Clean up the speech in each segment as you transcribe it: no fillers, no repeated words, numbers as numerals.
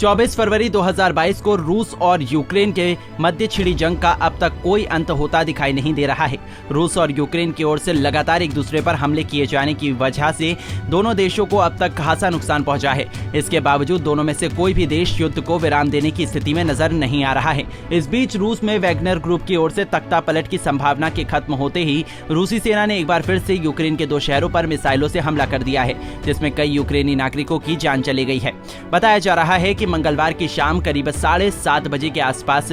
24 फरवरी 2022 को रूस और यूक्रेन के मध्य छिड़ी जंग का अब तक कोई अंत होता दिखाई नहीं दे रहा है। रूस और यूक्रेन की ओर से लगातार एक दूसरे पर हमले किए जाने की वजह से दोनों देशों को अब तक खासा नुकसान पहुंचा है। इसके बावजूद दोनों में से कोई भी देश युद्ध को विराम देने की स्थिति में नजर नहीं आ रहा है। इस बीच रूस में वैगनर ग्रुप की ओर से तख्ता पलट की संभावना के खत्म होते ही रूसी सेना ने एक बार फिर से यूक्रेन के 2 शहरों पर मिसाइलों से हमला कर दिया है, जिसमें कई यूक्रेनी नागरिकों की जान चली गई है। बताया जा रहा है कि मंगलवार की शाम करीब 7:30 बजे के आसपास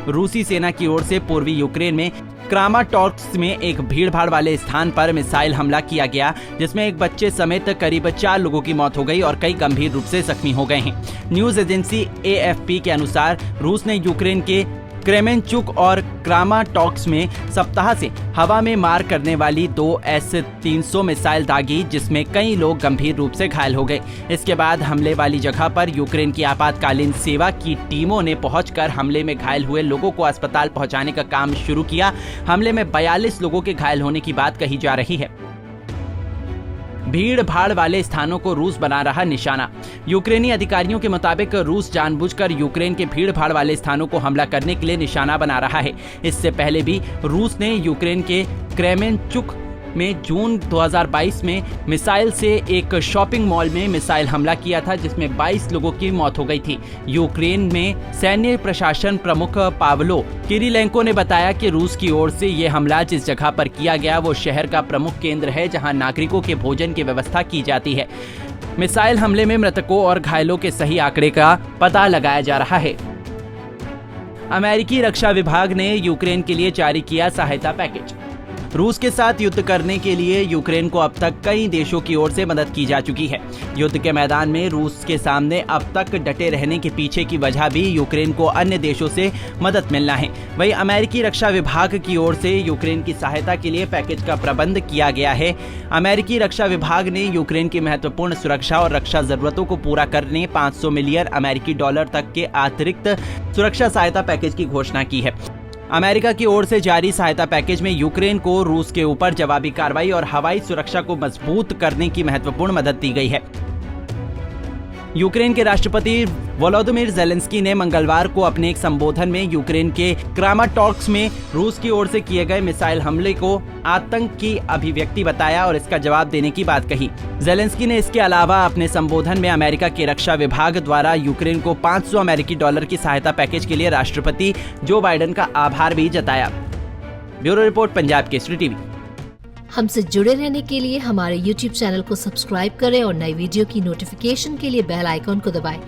रूसी सेना की ओर से पूर्वी यूक्रेन में क्रामाटोर्स्क में एक भीड़भाड़ वाले स्थान पर मिसाइल हमला किया गया, जिसमें एक बच्चे समेत करीब 4 लोगों की मौत हो गई और कई गंभीर रूप से जख्मी हो गए हैं। न्यूज एजेंसी AFP के अनुसार रूस ने यूक्रेन के क्रेमेंचुक और क्रामाटोर्स्क में सप्ताह से हवा में मार करने वाली 2 S-300 मिसाइल दागी, जिसमें कई लोग गंभीर रूप से घायल हो गए। इसके बाद हमले वाली जगह पर यूक्रेन की आपातकालीन सेवा की टीमों ने पहुंचकर हमले में घायल हुए लोगों को अस्पताल पहुंचाने का काम शुरू किया। हमले में 42 लोगों के घायल होने की बात कही जा रही है। भीड़ भाड़ वाले स्थानों को रूस बना रहा निशाना। यूक्रेनी अधिकारियों के मुताबिक रूस जानबूझकर यूक्रेन के भीड़ भाड़ वाले स्थानों को हमला करने के लिए निशाना बना रहा है। इससे पहले भी रूस ने यूक्रेन के क्रेमेंचुक में जून 2022 में मिसाइल से एक शॉपिंग मॉल में मिसाइल हमला किया था, जिसमें 22 लोगों की मौत हो गई थी। यूक्रेन में सैन्य प्रशासन प्रमुख पावलो किरिलेंको ने बताया कि रूस की ओर से ये हमला जिस जगह पर किया गया वो शहर का प्रमुख केंद्र है, जहां नागरिकों के भोजन की व्यवस्था की जाती है। मिसाइल हमले में मृतकों और घायलों के सही आंकड़े का पता लगाया जा रहा है। अमेरिकी रक्षा विभाग ने यूक्रेन के लिए जारी किया सहायता पैकेज। रूस के साथ युद्ध करने के लिए यूक्रेन को अब तक कई देशों की ओर से मदद की जा चुकी है। युद्ध के मैदान में रूस के सामने अब तक डटे रहने के पीछे की वजह भी यूक्रेन को अन्य देशों से मदद मिलना है। वहीं अमेरिकी रक्षा विभाग की ओर से यूक्रेन की सहायता के लिए पैकेज का प्रबंध किया गया है। अमेरिकी रक्षा विभाग ने यूक्रेन की महत्वपूर्ण सुरक्षा और रक्षा जरूरतों को पूरा करने 500 मिलियन अमेरिकी डॉलर तक के अतिरिक्त सुरक्षा सहायता पैकेज की घोषणा की है। अमेरिका की ओर से जारी सहायता पैकेज में यूक्रेन को रूस के ऊपर जवाबी कार्रवाई और हवाई सुरक्षा को मजबूत करने की महत्वपूर्ण मदद दी गई है। यूक्रेन के राष्ट्रपति वोलोदिमीर ज़ेलेंस्की ने मंगलवार को अपने एक संबोधन में यूक्रेन के क्रामाटोर्स्क में रूस की ओर से किए गए मिसाइल हमले को आतंक की अभिव्यक्ति बताया और इसका जवाब देने की बात कही। ज़ेलेंस्की ने इसके अलावा अपने संबोधन में अमेरिका के रक्षा विभाग द्वारा यूक्रेन को 500 अमेरिकी डॉलर की सहायता पैकेज के लिए राष्ट्रपति जो बाइडेन का आभार भी जताया। Bureau report, Punjab Kesari TV. हमसे जुड़े रहने के लिए हमारे YouTube चैनल को सब्सक्राइब करें और नई वीडियो की नोटिफिकेशन के लिए बेल आइकॉन को दबाएं।